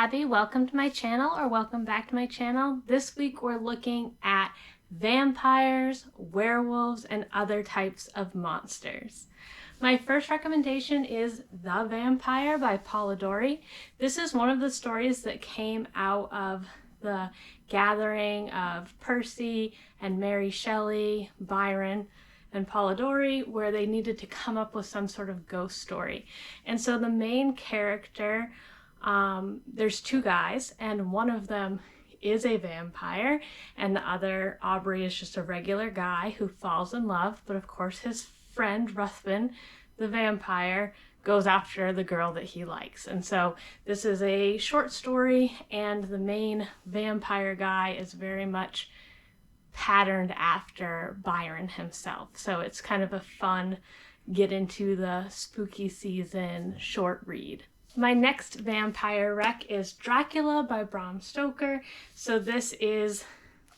Abby. Welcome to my channel, or welcome back to my channel. This week we're looking at vampires, werewolves, and other types of monsters. My first recommendation is The Vampire by Polidori. This is one of the stories that came out of the gathering of Percy and Mary Shelley, Byron, and Polidori, where they needed to come up with some sort of ghost story. And so the main character, there's two guys, and one of them is a vampire, and the other, Aubrey, is just a regular guy who falls in love. But of course his friend Ruthven, the vampire, goes after the girl that he likes. And so this is a short story, and the main vampire guy is very much patterned after Byron himself. So it's kind of a fun get into the spooky season short read. My next vampire rec is Dracula by Bram Stoker. So this is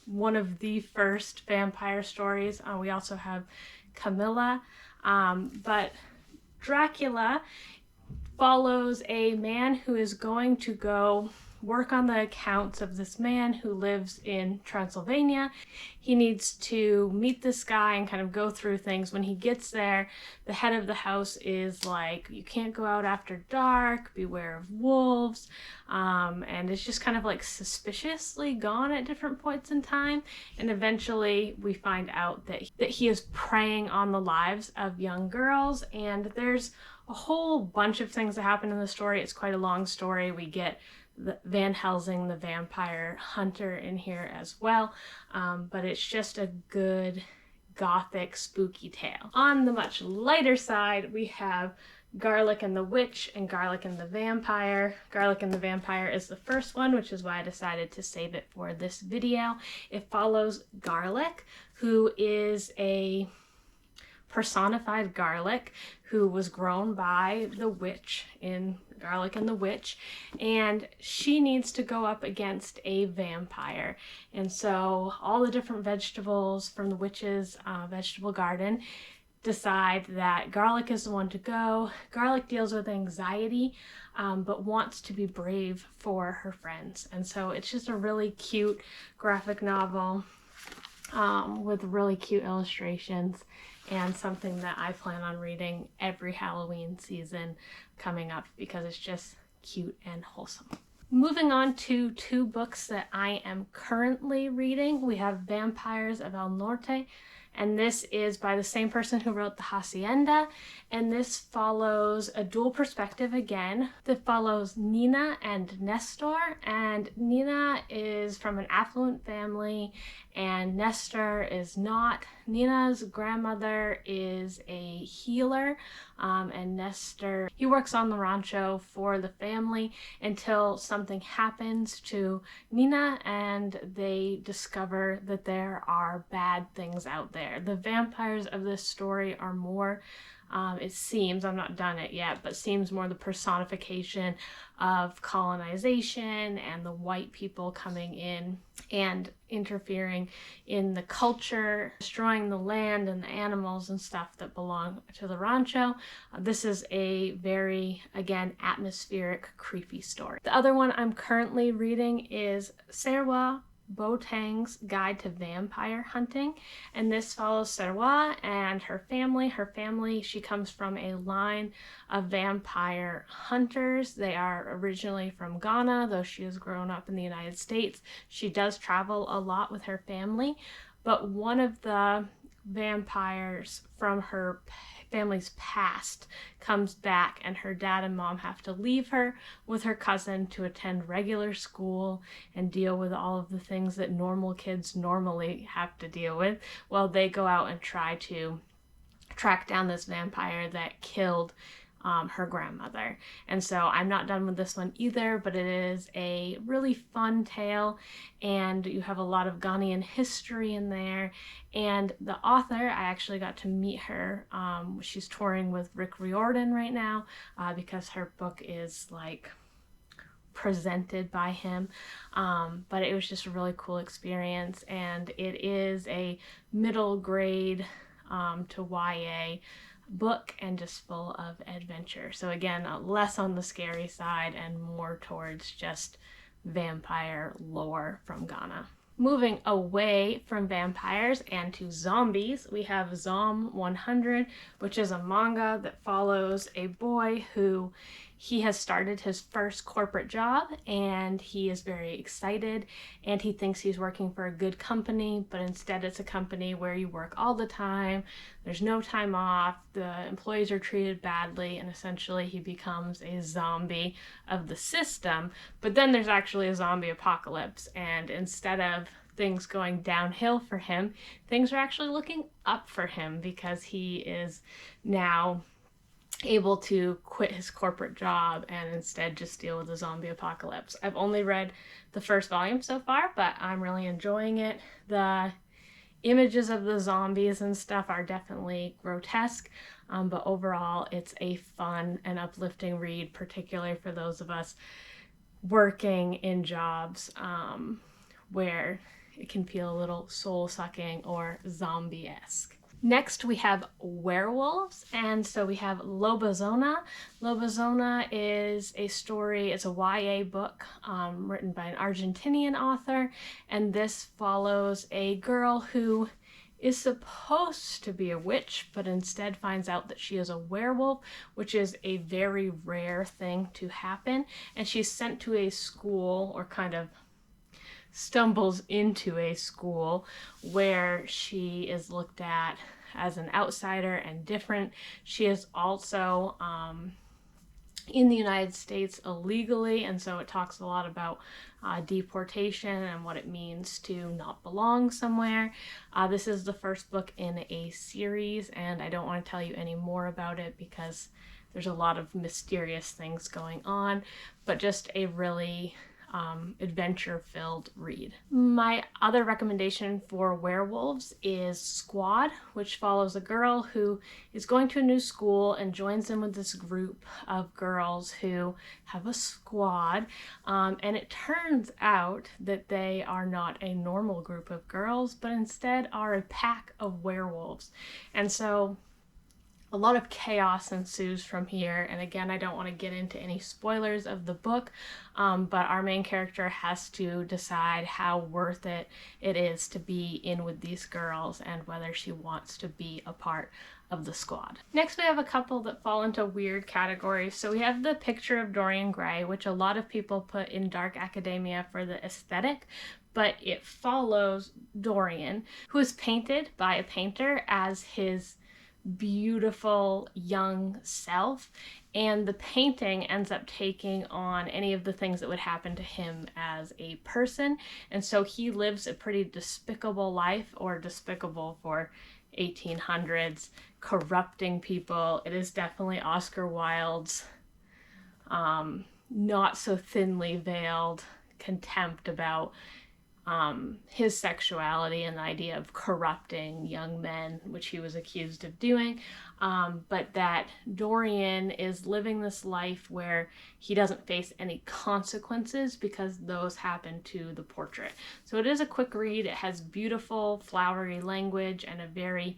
one of the first vampire stories. We also have Camilla, but Dracula follows a man who is going to go work on the accounts of this man who lives in Transylvania. He needs to meet this guy and kind of go through things. When he gets there, the head of the house is like, you can't go out after dark, beware of wolves, and it's just kind of like suspiciously gone at different points in time. And eventually we find out that he is preying on the lives of young girls, and there's a whole bunch of things that happen in the story. It's quite a long story. We get Van Helsing, the vampire hunter, in here as well, but it's just a good gothic spooky tale. On the much lighter side, we have Garlic and the Witch and Garlic and the Vampire. Garlic and the Vampire is the first one, which is why I decided to save it for this video. It follows Garlic, who is a personified garlic who was grown by the witch in Garlic and the Witch, and she needs to go up against a vampire. And so all the different vegetables from the witch's vegetable garden decide that Garlic is the one to go. Garlic deals with anxiety, but wants to be brave for her friends. And so it's just a really cute graphic novel with really cute illustrations, and something that I plan on reading every Halloween season coming up because it's just cute and wholesome. Moving on to two books that I am currently reading, we have Vampires of El Norte, and this is by the same person who wrote The Hacienda, and this follows a dual perspective again that follows Nina and Nestor. And Nina is from an affluent family and Nestor is not. Nina's grandmother is a healer, and Nestor, he works on the rancho for the family until something happens to Nina and they discover that there are bad things out there. The vampires of this story are more, it seems, I'm not done it yet, but seems more the personification of colonization and the white people coming in and interfering in the culture, destroying the land and the animals and stuff that belong to the rancho. This is a very, again, atmospheric, creepy story. The other one I'm currently reading is Serwa, Boateng's Guide to Vampire Hunting, and this follows Serwa and her family. Her family, she comes from a line of vampire hunters. They are originally from Ghana, though she has grown up in the United States. She does travel a lot with her family, but one of the vampires from her family's past comes back, and her dad and mom have to leave her with her cousin to attend regular school and deal with all of the things that normal kids normally have to deal with while they go out and try to track down this vampire that killed her grandmother. And so I'm not done with this one either, but it is a really fun tale, and you have a lot of Ghanaian history in there. And the author, I actually got to meet her. She's touring with Rick Riordan right now because her book is like presented by him, but it was just a really cool experience, and it is a middle grade to YA book and just full of adventure. So again, less on the scary side and more towards just vampire lore from Ghana. Moving away from vampires and to zombies, we have Zom 100, which is a manga that follows a boy who he has started his first corporate job and he is very excited and he thinks he's working for a good company, but instead it's a company where you work all the time, there's no time off, the employees are treated badly, and essentially he becomes a zombie of the system. But then there's actually a zombie apocalypse, and instead of things going downhill for him, things are actually looking up for him because he is now able to quit his corporate job and instead just deal with the zombie apocalypse. I've only read the first volume so far, but I'm really enjoying it. The images of the zombies and stuff are definitely grotesque, but overall it's a fun and uplifting read, particularly for those of us working in jobs where it can feel a little soul-sucking or zombie-esque. Next, we have werewolves, and so we have Lobizona. Lobizona is a story, it's a YA book written by an Argentinian author, and this follows a girl who is supposed to be a witch, but instead finds out that she is a werewolf, which is a very rare thing to happen, and she's sent to a school, or kind of stumbles into a school where she is looked at as an outsider and different. She is also in the United States illegally, and so it talks a lot about deportation and what it means to not belong somewhere. This is the first book in a series, and I don't want to tell you any more about it because there's a lot of mysterious things going on, but just a really adventure-filled read. My other recommendation for werewolves is Squad, which follows a girl who is going to a new school and joins in with this group of girls who have a squad, and it turns out that they are not a normal group of girls, but instead are a pack of werewolves. And so a lot of chaos ensues from here, and again, I don't want to get into any spoilers of the book, but our main character has to decide how worth it is to be in with these girls and whether she wants to be a part of the squad. Next, we have a couple that fall into weird categories. So we have the Picture of Dorian Gray, which a lot of people put in dark academia for the aesthetic, but it follows Dorian, who is painted by a painter as his beautiful young self, and the painting ends up taking on any of the things that would happen to him as a person, and so he lives a pretty despicable life, or despicable for 1800s, corrupting people. It is definitely Oscar Wilde's not so thinly veiled contempt about his sexuality and the idea of corrupting young men, which he was accused of doing, but that Dorian is living this life where he doesn't face any consequences because those happen to the portrait. So it is a quick read. It has beautiful, flowery language and a very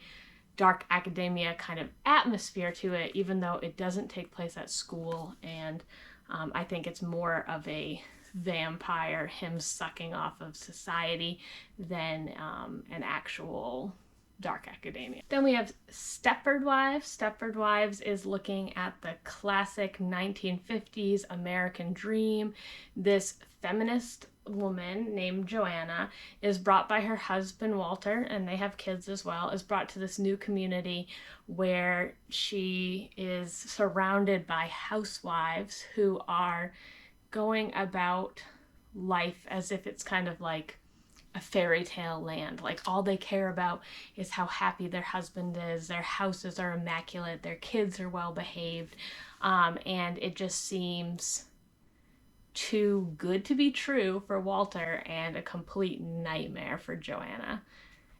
dark academia kind of atmosphere to it, even though it doesn't take place at school, and I think it's more of a vampire, him sucking off of society, than an actual dark academia. Then we have Stepford Wives. Stepford Wives is looking at the classic 1950s American dream. This feminist woman named Joanna is brought by her husband Walter, and they have kids as well, is brought to this new community where she is surrounded by housewives who are going about life as if it's kind of like a fairy tale land. Like, all they care about is how happy their husband is, their houses are immaculate, their kids are well behaved, and it just seems too good to be true for Walter and a complete nightmare for Joanna.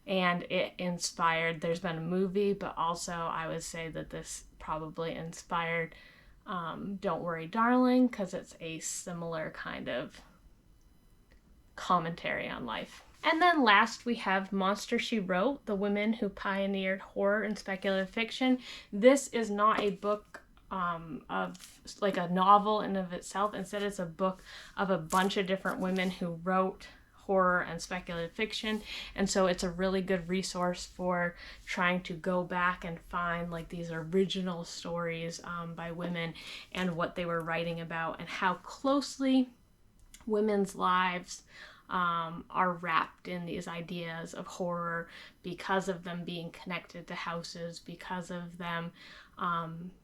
And it inspired, there's been a movie, but also I would say that this probably inspired Don't Worry Darling, because it's a similar kind of commentary on life. And then last we have Monster, She Wrote, The Women Who Pioneered Horror and Speculative Fiction. This is not a book of like a novel in of itself. Instead, it's a book of a bunch of different women who wrote horror and speculative fiction, and so it's a really good resource for trying to go back and find like these original stories by women and what they were writing about and how closely women's lives are wrapped in these ideas of horror because of them being connected to houses, because of them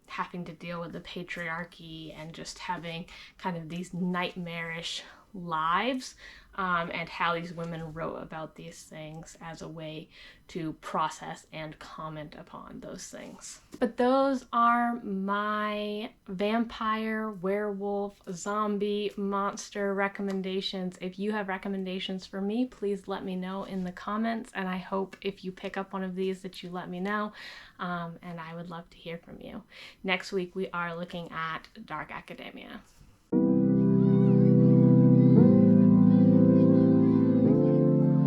having to deal with the patriarchy and just having kind of these nightmarish lives, and how these women wrote about these things as a way to process and comment upon those things. But those are my vampire, werewolf, zombie, monster recommendations. If you have recommendations for me, please let me know in the comments, and I hope if you pick up one of these that you let me know, and I would love to hear from you. Next week we are looking at Dark Academia.